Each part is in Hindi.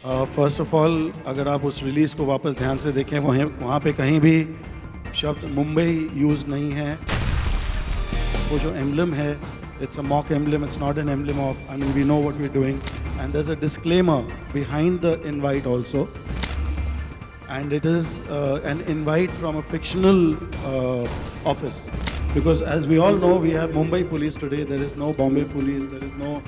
फर्स्ट ऑफ ऑल अगर आप उस रिलीज़ को वापस ध्यान से देखें वहाँ पे कहीं भी शब्द मुंबई यूज़ नहीं है। वो जो एम्बलम है, it's a mock emblem, it's not an emblem of, I mean, we know what we're doing. And there's a disclaimer behind the invite also. And it is an invite from a fictional office. Because as we all know, we have Mumbai police today, there is no Bombay police, there is no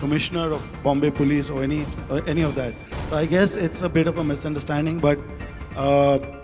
commissioner of Bombay police or any of that. So I guess it's a bit of a misunderstanding, but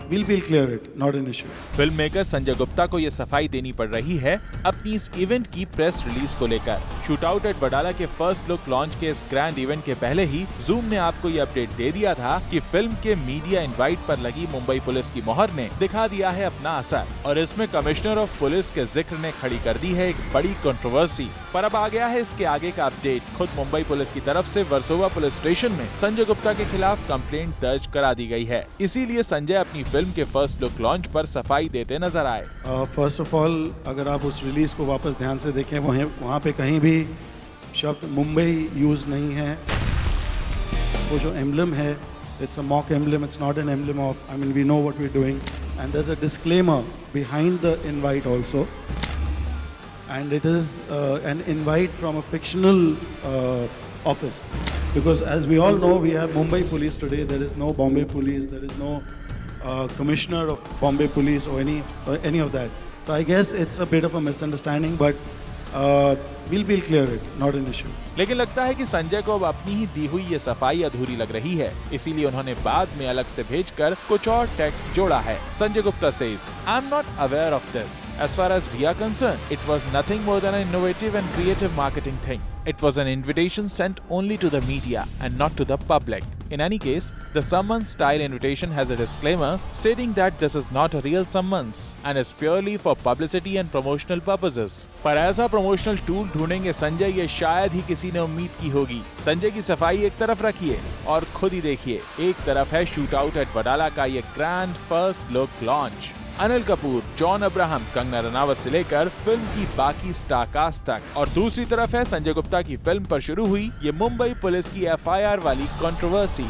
we'll clear it, not an issue. Film maker Sanjay Gupta को ये सफाई देनी पड़ रही है अपनी इस इवेंट की प्रेस रिलीज को लेकर। शूट आउट एट वडाला के फर्स्ट लुक लॉन्च के इस ग्रैंड इवेंट के पहले ही जूम ने आपको ये अपडेट दे दिया था कि फिल्म के मीडिया इनवाइट पर लगी मुंबई पुलिस की मोहर ने दिखा दिया है अपना असर, और इसमें कमिश्नर ऑफ पुलिस के जिक्र ने खड़ी कर दी है एक बड़ी कंट्रोवर्सी। पर अब आ गया है इसके आगे का अपडेट। खुद मुंबई पुलिस की तरफ से वर्सोवा पुलिस स्टेशन में संजय गुप्ता के खिलाफ कंप्लेंट दर्ज करा दी गई है। इसीलिए संजय अपनी फिल्म के फर्स्ट लुक लॉन्च पर सफाई देते नजर आए। फर्स्ट ऑफ ऑल अगर आप उस रिलीज को वापस ध्यान से देखें वहाँ पे कहीं भी शब्द मुंबई यूज नहीं है। वो जो एम्बलम है, it's a mock emblem, it's not an emblem of, I mean, we know what we're doing. And there's a disclaimer behind the invite also. And it is an invite from a fictional office. Because as we all know, we have Mumbai police today, there is no Bombay police, there is no commissioner of Bombay police or any of that. So I guess it's a bit of a misunderstanding, but we'll clear it, not an issue. लेकिन लगता है कि संजय को अब अपनी ही दी हुई ये सफाई अधूरी लग रही है, इसीलिए उन्होंने बाद में अलग से भेजकर कुछ और टेक्स्ट जोड़ा है। Sanjay Gupta says, I'm not aware of this. As far as we are concerned, it was nothing more than an innovative and creative marketing thing. It was an invitation sent only to the media and not to the public. In any case, the summons style invitation has a disclaimer stating that this is not a real summons and is purely for publicity and promotional purposes. पर ऐसा promotional tool ढूंढेंगे संजय, ये शायद ही किसी ने उम्मीद की होगी। संजय की सफाई एक तरफ रखिए और खुद ही देखिए, एक तरफ है शूट आउट एट वडाला का ये grand first look launch. Anil Kapoor, John Abraham, Kangana Ranaut से लेकर फिल्म की बाकी स्टार कास्ट तक, और दूसरी तरफ है संजय गुप्ता की फिल्म पर शुरू हुई ये मुंबई पुलिस की एफआईआर वाली कंट्रोवर्सी।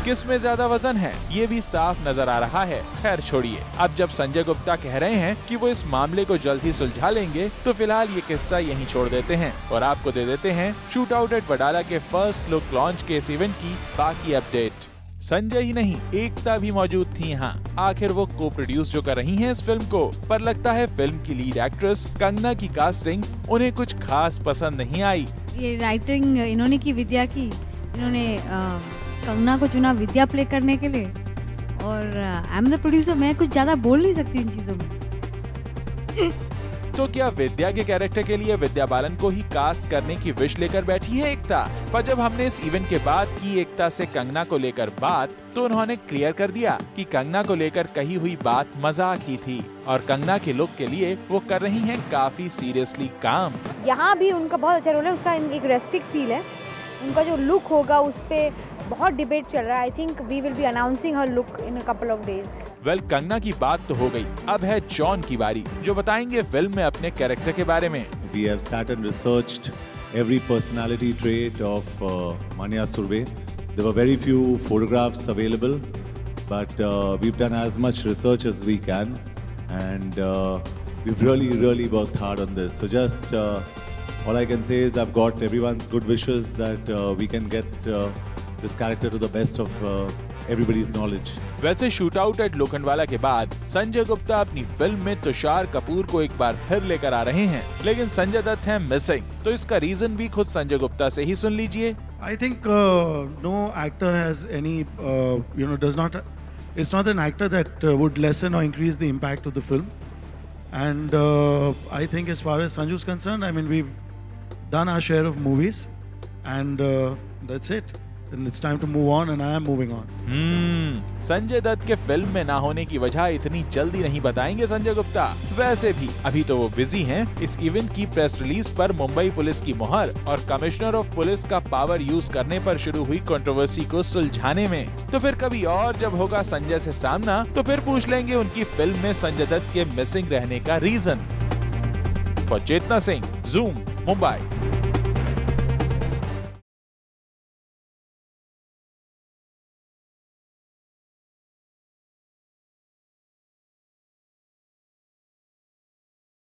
किस में ज्यादा वजन है ये भी साफ नजर आ रहा है। खैर छोड़िए, अब जब संजय गुप्ता कह रहे हैं कि वो इस मामले को जल्द ही सुलझा लेंगे, तो फिलहाल ये किस्सा यहीं छोड़ देते हैं और आपको दे देते हैं शूट आउट एट वडाला के फर्स्ट लुक लॉन्च के इस इवेंट की बाकी अपडेट। संजय ही नहीं, एकता भी मौजूद थी यहाँ। आखिर वो को प्रोड्यूस जो कर रही हैं इस फिल्म को, पर लगता है फिल्म की लीड एक्ट्रेस कंगना की कास्टिंग उन्हें कुछ खास पसंद नहीं आई। ये राइटिंग इन्होंने की, विद्या की, इन्होंने कंगना को चुना विद्या प्ले करने के लिए, और आई एम द प्रोड्यूसर, मैं कुछ ज्यादा बोल नहीं सकती इन चीजों में। तो क्या विद्या के कैरेक्टर के लिए विद्या बालन को ही कास्ट करने की विश लेकर बैठी है एकता? पर जब हमने इस इवेंट के बाद की एकता से कंगना को लेकर बात, तो उन्होंने क्लियर कर दिया कि कंगना को लेकर कही हुई बात मजाक ही थी और कंगना के लुक के लिए वो कर रही हैं काफी सीरियसली काम। यहाँ भी उनका बहुत अच्छा रोल है, उसका एक रेस्टिक फील है, उनका जो लुक होगा उस पे बहुत डिबेट चल रहा है। I think we will be announcing her look in a couple of days. Well, Kangana की बात तो हो गई, अब है जॉन की बारी, जो बताएंगे फिल्म में अपने कैरेक्टर के बारे में। We have sat and researched every personality trait of Manya Surve. There were very few photographs available, but we've done as much research as we can, and we've really worked hard on this. So just all I can say is I've got everyone's good wishes that we can get this character to the best of everybody's knowledge. वैसे शूट आउट एट लोखंडवाला के बाद संजय गुप्ता अपनी फिल्म में तुषार कपूर को एक बार फिर लेकर आ रहे हैं, लेकिन संजय दत्त हैं मिसिंग। तो इसका रीजन भी खुद संजय गुप्ता से ही सुन लीजिए। I think no actor has any, does not. It's not an actor that would lessen or increase the impact of the film. And I think as far as Sanju's concerned, I mean, we've done our share of movies, and that's it. And it's time to move on, and I am moving on. Sanjay Dutt के फिल्म में ना होने की वजह इतनी जल्दी नहीं बताएंगे संजय गुप्ता। वैसे भी अभी तो वो बिजी हैं इस इवेंट की प्रेस रिलीज पर मुंबई पुलिस की मोहर और कमिश्नर ऑफ पुलिस का पावर यूज करने पर शुरू हुई कंट्रोवर्सी को सुलझाने में। तो फिर कभी और जब होगा संजय से सामना, तो फिर पूछ लेंगे उनकी फिल्म में संजय दत्त के मिसिंग रहने का reason. For Chetna Singh, Zoom, Mumbai.